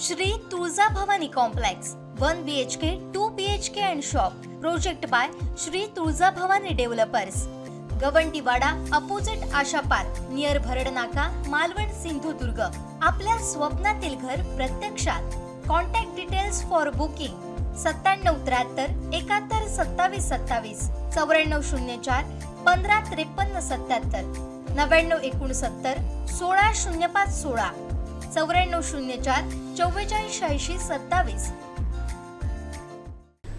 Shri Tuljabhavani complex 1 BHK 2 BHK and shop project by Shri Tuljabhavani developers Gavantiwada opposite Asha park near Bharadnaka Malvan Sindhudurg. आपल्या स्वप्नातील घर प्रत्यक्षात। Contact details for booking 9773 71 27 27 9404 15 53 77 9969 16 05 16 9404 44 80 27।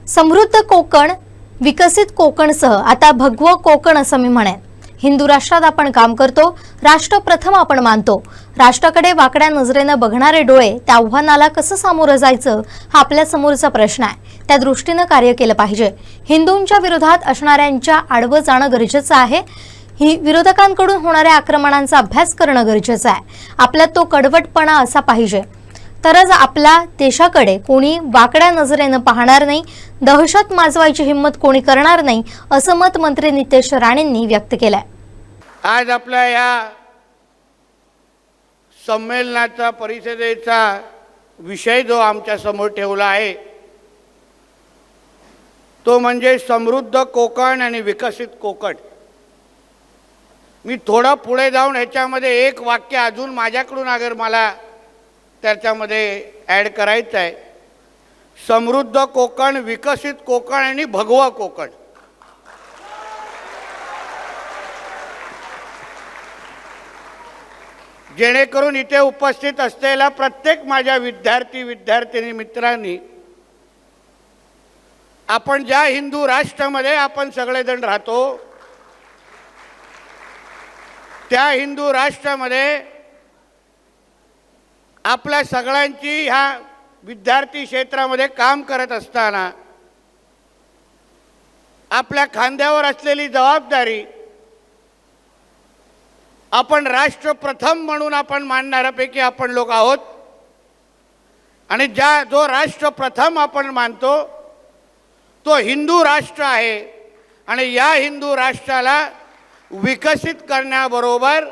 समृद्ध कोकण विकसित कोकणसह आता भगवं कोकण असं मी म्हणेन। हिंदू राष्ट्रात आपण काम करतो, राष्ट्र प्रथम आपण मानतो। राष्ट्राकडे वाकड्या नजरेनं बघणारे डोळे त्या आव्हानाला कसं सामोरं जायचं हा आपल्या समोरचा प्रश्न आहे। त्या दृष्टीनं कार्य केलं पाहिजे। हिंदूंच्या विरोधात असणाऱ्यांच्या आडवं जाणं गरजेचं आहे। ही विरोधकांकडून होणाऱ्या आक्रमणांचा अभ्यास करणं गरजेचं आहे। आपल्यात तो कडवटपणा असा पाहिजे, तरच आपल्या देशाकडे कोणी वाकड्या नजरेनं पाहणार नाही, दहशत माजवायची हिम्मत कोणी करणार नाही, असं मत मंत्री नितेश राणेंनी व्यक्त केलंय। आज आपल्या या संमेलनाचा परिषदेचा विषय जो आमच्या समोर ठेवला आहे तो म्हणजे समृद्ध कोकण आणि विकसित कोकण। मी थोडं पुढे जाऊन ह्याच्यामध्ये एक वाक्य अजून माझ्याकडून अगर मला त्याच्यामध्ये ॲड करायचं आहे, समृद्ध कोकण, विकसित कोकण आणि भगवं कोकण। जेणेकरून इथे उपस्थित असलेल्या प्रत्येक माझ्या विद्यार्थी मित्रांनी आपण ज्या हिंदू राष्ट्रामध्ये आपण सगळेजण राहतो त्या हिंदू राष्ट्रामध्ये आपल्या सगळ्यांची ह्या विद्यार्थी क्षेत्रामध्ये काम करत असताना आपल्या खांद्यावर असलेली जबाबदारी आपण राष्ट्र प्रथम म्हणून आपण मानणाऱ्यापैकी आपण लोक आहोत। आणि जो राष्ट्र प्रथम आपण मानतो तो हिंदू राष्ट्र आहे आणि या हिंदू राष्ट्राला विकसित करण्याबरोबर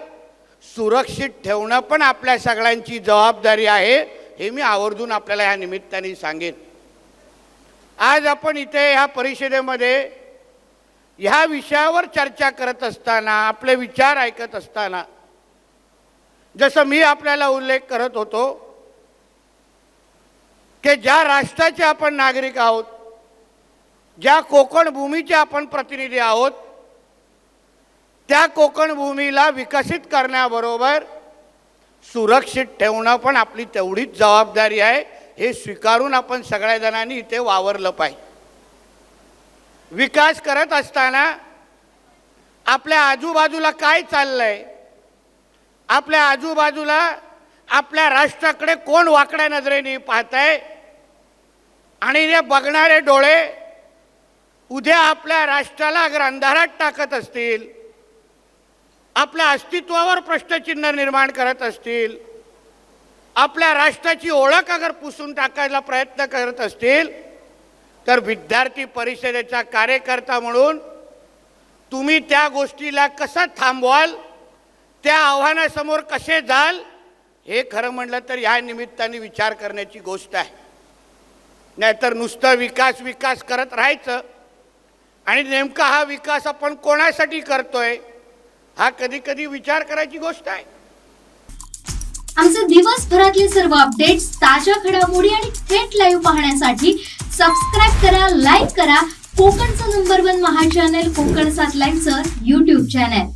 सुरक्षित ठेवणं पण आपल्या सगळ्यांची जबाबदारी आहे, हे मी आवर्जून आपल्याला या निमित्ताने सांगेन। आज आपण इथे ह्या परिषदेमध्ये ह्या विषयावर चर्चा करत असताना, आपले विचार ऐकत असताना, जसं मी आपल्याला उल्लेख करत होतो की ज्या राष्ट्राचे आपण नागरिक आहोत, ज्या कोकण भूमीचे आपण प्रतिनिधी आहोत, त्या कोकण भूमीला विकसित करण्याबरोबर सुरक्षित ठेवणं पण आपली तेवढीच जबाबदारी आहे, हे स्वीकारून आपण सगळ्या जणांनी इथे वावरलं पाहिजे। विकास करत असताना आपल्या आजूबाजूला काय चाललंय, आपल्या आजूबाजूला आपल्या राष्ट्राकडे कोण वाकड्या नजरेने पाहतंय आणि हे बघणारे डोळे उद्या आपल्या राष्ट्राला अगर अंधारात टाकत असतील, आपल्या अस्तित्वावर प्रश्नचिन्ह निर्माण करत असतील, आपल्या राष्ट्राची ओळख अगर पुसून टाकायला प्रयत्न करत असतील, तर विद्यार्थी परिषदेचा कार्यकर्ता म्हणून तुम्ही त्या गोष्टीला कसं थांबवाल, त्या आव्हानासमोर कसे जाल, हे खरं म्हटलं तर या निमित्ताने विचार करण्याची गोष्ट आहे। नाहीतर नुसतं विकास करत राहायचं आणि नेमका हा विकास आपण कोणासाठी करतोय हा कधी कधी विचार करायची गोष्ट आहे। आमचे दिवसभरातले सर्व अपडेट्स, ताज्या घडामोडी आणि थेट लाईव्ह पाहण्यासाठी सबस्क्राइब करा, लाईक करा कोकणचं नंबर 1 महा चॅनल कोकण 7 लाईव्हचं YouTube चॅनल।